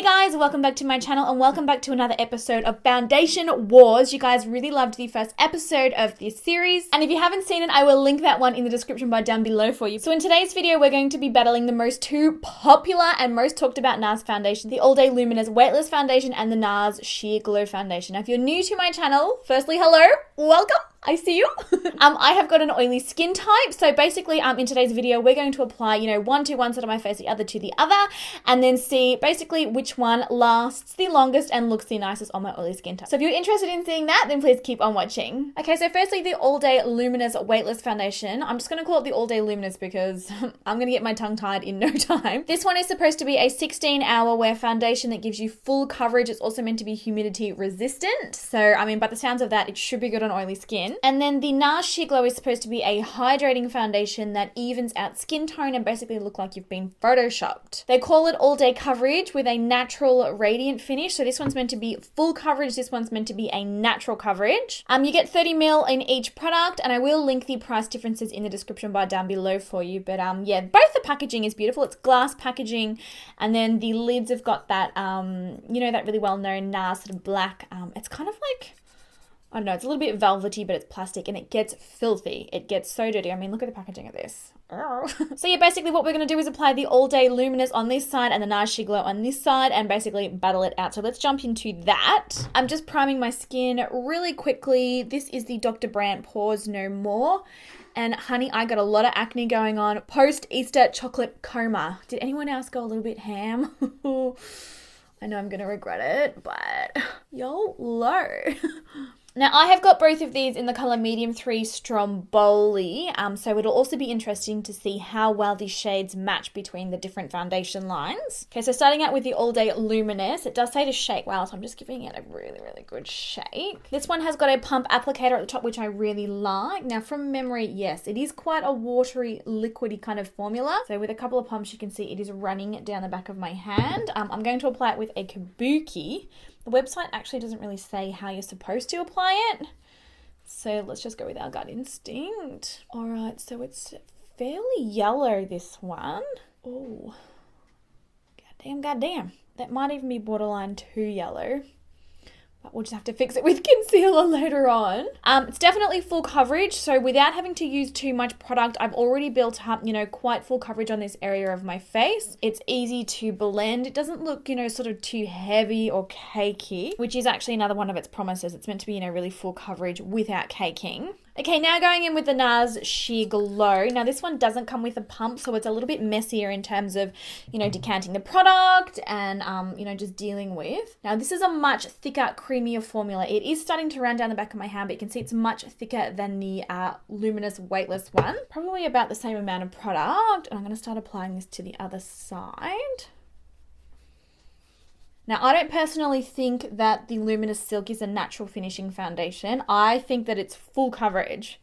guys, welcome back to my channel and welcome back to another episode of Foundation Wars. You guys really loved the first episode of this series, and if you haven't seen it, I will link that one in the description bar down below for you. So in today's video, we're going to be battling the most two popular and most talked about NARS foundation, the All Day Luminous Weightless Foundation and the NARS Sheer Glow Foundation. Now, if you're new to my channel, firstly, hello, welcome. I see you. I have got an oily skin type. So basically, in today's video, we're going to apply, one to one side of my face, the other to the other, and then see basically which one lasts the longest and looks the nicest on my oily skin type. So if you're interested in seeing that, then please keep on watching. Okay, so firstly, the All Day Luminous Weightless Foundation. I'm just going to call it the All Day Luminous because I'm going to get my tongue tied in no time. This one is supposed to be a 16-hour wear foundation that gives you full coverage. It's also meant to be humidity resistant. So, by the sounds of that, it should be good on oily skin. And then the NARS Sheer Glow is supposed to be a hydrating foundation that evens out skin tone and basically look like you've been photoshopped. They call it all day coverage with a natural radiant finish. So this one's meant to be full coverage. This one's meant to be a natural coverage. You get 30 ml in each product, and I will link the price differences in the description bar down below for you. But yeah, both the packaging is beautiful. It's glass packaging, and then the lids have got that, that really well-known NARS sort of black. It's kind of like, I don't know, it's a little bit velvety, but it's plastic and it gets filthy. It gets so dirty. Look at the packaging of this. So yeah, basically what we're going to do is apply the All Day Luminous on this side and the NARS Sheer Glow on this side and basically battle it out. So let's jump into that. I'm just priming my skin really quickly. This is the Dr. Brandt Pores No More. And honey, I got a lot of acne going on post-Easter chocolate coma. Did anyone else go a little bit ham? I know I'm going to regret it, but YOLO. Now, I have got both of these in the colour Medium 3 Stromboli, so it'll also be interesting to see how well these shades match between the different foundation lines. Okay, so starting out with the All Day Luminous, it does say to shake well, so I'm just giving it a really, really good shake. This one has got a pump applicator at the top, which I really like. Now, from memory, yes, it is quite a watery, liquidy kind of formula. So with a couple of pumps, you can see it is running down the back of my hand. I'm going to apply it with a kabuki. The website actually doesn't really say how you're supposed to apply it. So let's just go with our gut instinct. All right, so it's fairly yellow, this one. Oh, goddamn. That might even be borderline too yellow. But we'll just have to fix it with concealer later on. It's definitely full coverage. So without having to use too much product, I've already built up, quite full coverage on this area of my face. It's easy to blend. It doesn't look, sort of too heavy or cakey, which is actually another one of its promises. It's meant to be, really full coverage without caking. Okay, now going in with the NARS Sheer Glow. Now this one doesn't come with a pump, so it's a little bit messier in terms of, decanting the product and, just dealing with. Now this is a much thicker, creamier formula. It is starting to run down the back of my hand, but you can see it's much thicker than the Luminous Weightless one. Probably about the same amount of product. And I'm going to start applying this to the other side. Now, I don't personally think that the Luminous Silk is a natural finishing foundation. I think that it's full coverage.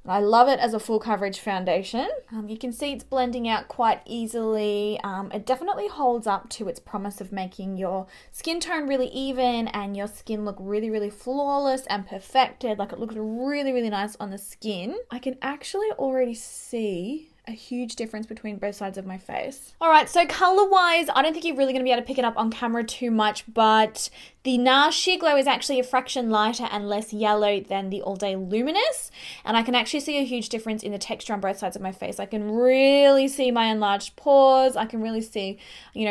And I love it as a full coverage foundation. You can see it's blending out quite easily. It definitely holds up to its promise of making your skin tone really even and your skin look really, really flawless and perfected. Like, it looks really, really nice on the skin. I can actually already see a huge difference between both sides of my face. All right, so color-wise, I don't think you're really going to be able to pick it up on camera too much, but the NARS Sheer Glow is actually a fraction lighter and less yellow than the All Day Luminous, and I can actually see a huge difference in the texture on both sides of my face. I can really see my enlarged pores. I can really see,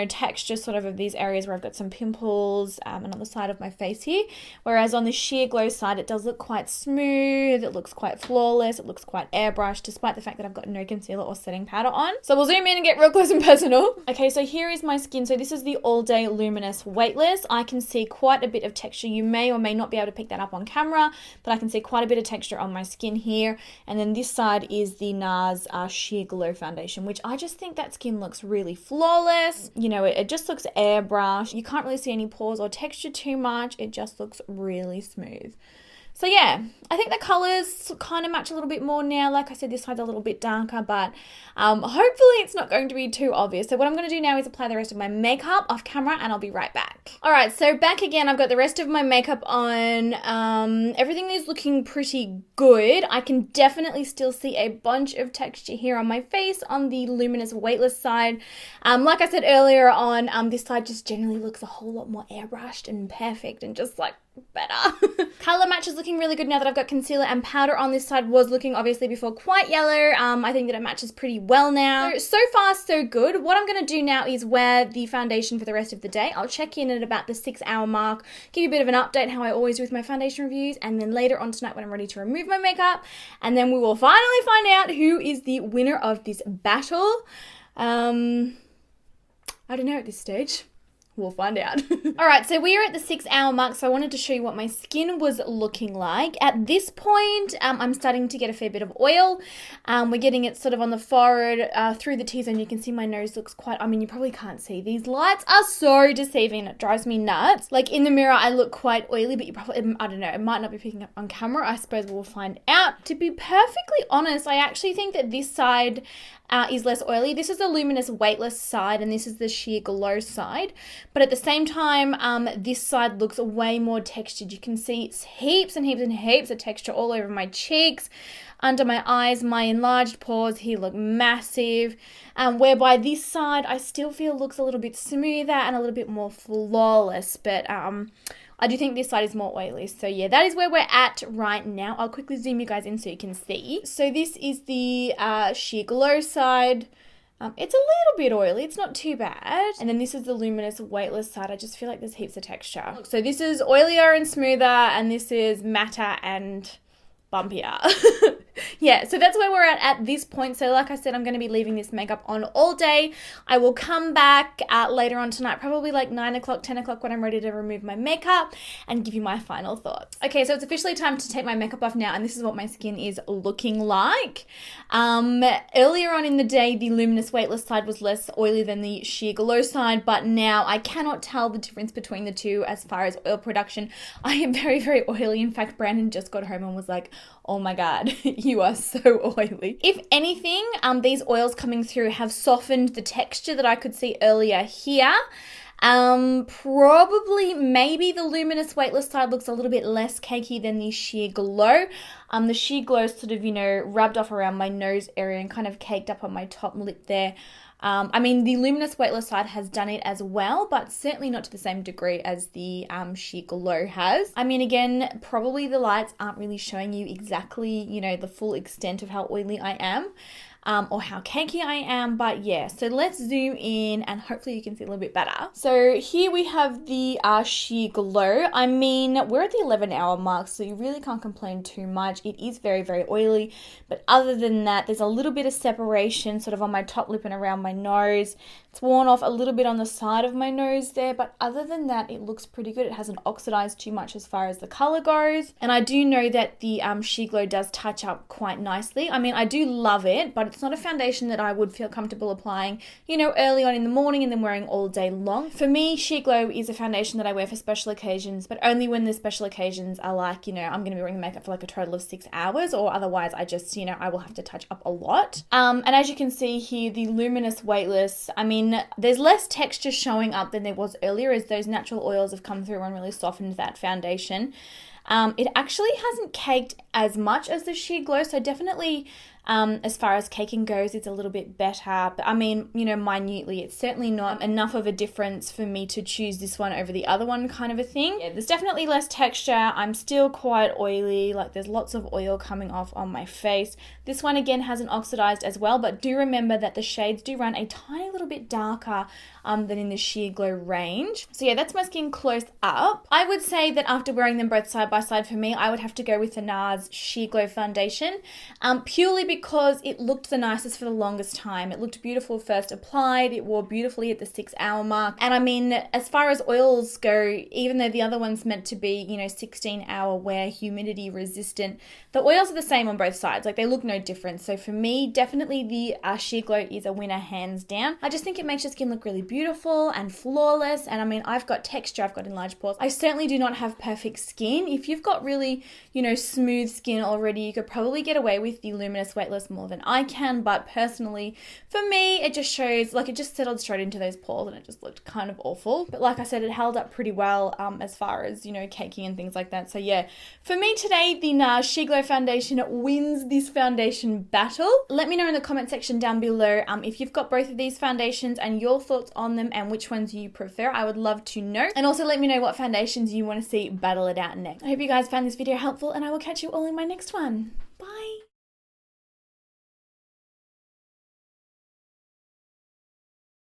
texture sort of these areas where I've got some pimples and on the side of my face here, whereas on the Sheer Glow side, it does look quite smooth. It looks quite flawless. It looks quite airbrushed, despite the fact that I've got no concealer or setting powder on. So we'll zoom in and get real close and personal. Okay, so here is my skin. So this is the All Day Luminous Weightless. I can see quite a bit of texture. You may or may not be able to pick that up on camera, but I can see quite a bit of texture on my skin here. And then this side is the NARS Sheer Glow Foundation, which I just think that skin looks really flawless. It just looks airbrushed. You can't really see any pores or texture too much. It just looks really smooth. So yeah, I think the colors kind of match a little bit more now. Like I said, this side's a little bit darker, but hopefully it's not going to be too obvious. So what I'm going to do now is apply the rest of my makeup off camera, and I'll be right back. All right, so back again. I've got the rest of my makeup on. Everything is looking pretty good. I can definitely still see a bunch of texture here on my face on the Luminous Weightless side. Like I said earlier on, this side just generally looks a whole lot more airbrushed and perfect and just like better. Color match is looking really good now that I've got concealer and powder on this side. Was looking obviously before quite yellow. I think that it matches pretty well now. So far so good. What I'm going to do now is wear the foundation for the rest of the day. I'll check in at about the 6-hour mark, give you a bit of an update how I always do with my foundation reviews, and then later on tonight when I'm ready to remove my makeup, and then we will finally find out who is the winner of this battle. I don't know at this stage. We'll find out. All right, so we are at the 6-hour mark, so I wanted to show you what my skin was looking like. At this point, I'm starting to get a fair bit of oil. We're getting it sort of on the forehead, through the T-zone. You can see my nose looks quite, I mean, you probably can't see. These lights are so deceiving. It drives me nuts. Like in the mirror, I look quite oily, but you probably, I don't know, it might not be picking up on camera. I suppose we'll find out. To be perfectly honest, I actually think that this side is less oily. This is the Luminous Weightless side, and this is the Sheer Glow side. But at the same time, this side looks way more textured. You can see it's heaps and heaps and heaps of texture all over my cheeks, under my eyes. My enlarged pores here look massive. Whereby this side, I still feel looks a little bit smoother and a little bit more flawless. But I do think this side is more oily. So yeah, that is where we're at right now. I'll quickly zoom you guys in so you can see. So this is the Sheer Glow side. It's a little bit oily. It's not too bad. And then this is the Luminous Weightless side. I just feel like there's heaps of texture. So this is oilier and smoother, and this is matter and bumpier. Yeah, so that's where we're at this point. So like I said, I'm going to be leaving this makeup on all day. I will come back later on tonight, probably like 9 o'clock, 10 o'clock when I'm ready to remove my makeup and give you my final thoughts. Okay, so it's officially time to take my makeup off now, and this is what my skin is looking like. Earlier on in the day, the Luminous Weightless side was less oily than the Sheer Glow side, but now I cannot tell the difference between the two as far as oil production. I am very, very oily. In fact, Brandon just got home and was like, oh my God, you are so oily. If anything, these oils coming through have softened the texture that I could see earlier here. Probably maybe the Luminous Weightless side looks a little bit less cakey than the Sheer Glow. The Sheer Glow sort of, you know, rubbed off around my nose area and kind of caked up on my top lip there. I mean, the Luminous Weightless side has done it as well, but certainly not to the same degree as the Sheer Glow has. I mean, again, probably the lights aren't really showing you exactly, you know, the full extent of how oily I am. Or how cakey I am, but yeah, so let's zoom in and hopefully you can see a little bit better. So here we have the Sheer Glow. I mean, we're at the 11-hour mark, so you really can't complain too much. It is very, very oily, but other than that, there's a little bit of separation sort of on my top lip and around my nose. It's worn off a little bit on the side of my nose there, but other than that, it looks pretty good. It hasn't oxidized too much as far as the color goes, and I do know that the Sheer Glow does touch up quite nicely. I mean, I do love it, but it's not a foundation that I would feel comfortable applying, you know, early on in the morning and then wearing all day long. For me, Sheer Glow is a foundation that I wear for special occasions, but only when the special occasions are like, you know, I'm going to be wearing the makeup for like a total of 6 hours, or otherwise I just, you know, I will have to touch up a lot. And as you can see here, the Luminous Weightless, I mean, there's less texture showing up than there was earlier as those natural oils have come through and really softened that foundation. It actually hasn't caked as much as the Sheer Glow, so definitely as far as caking goes, it's a little bit better. But I mean, you know, minutely, it's certainly not enough of a difference for me to choose this one over the other one kind of a thing. Yeah, there's definitely less texture. I'm still quite oily, like there's lots of oil coming off on my face. This one again hasn't oxidized as well, but do remember that the shades do run a tiny little bit darker than in the Sheer Glow range. So yeah, that's my skin close up. I would say that after wearing them both side by side, for me, I would have to go with the NARS Sheer Glow Foundation, purely because it looked the nicest for the longest time. It looked beautiful first applied, it wore beautifully at the 6-hour mark, and I mean, as far as oils go, even though the other one's meant to be, you know, 16-hour wear, humidity resistant, the oils are the same on both sides. Like, they look no different. So for me, definitely the Sheer Glow is a winner hands down. I just think it makes your skin look really beautiful and flawless, and I mean, I've got texture, I've got enlarged pores. I certainly do not have perfect skin. If if you've got really, you know, smooth skin already, you could probably get away with the Luminous Weightless more than I can, but personally, for me, it just shows, like, it just settled straight into those pores and it just looked kind of awful. But like I said, it held up pretty well as far as, you know, caking and things like that. So yeah, for me today, the NARS Sheer Glow Foundation wins this foundation battle. Let me know in the comment section down below if you've got both of these foundations and your thoughts on them and which ones you prefer. I would love to know. And also let me know what foundations you want to see battle it out next. I hope you guys found this video helpful and I will catch you all in my next one.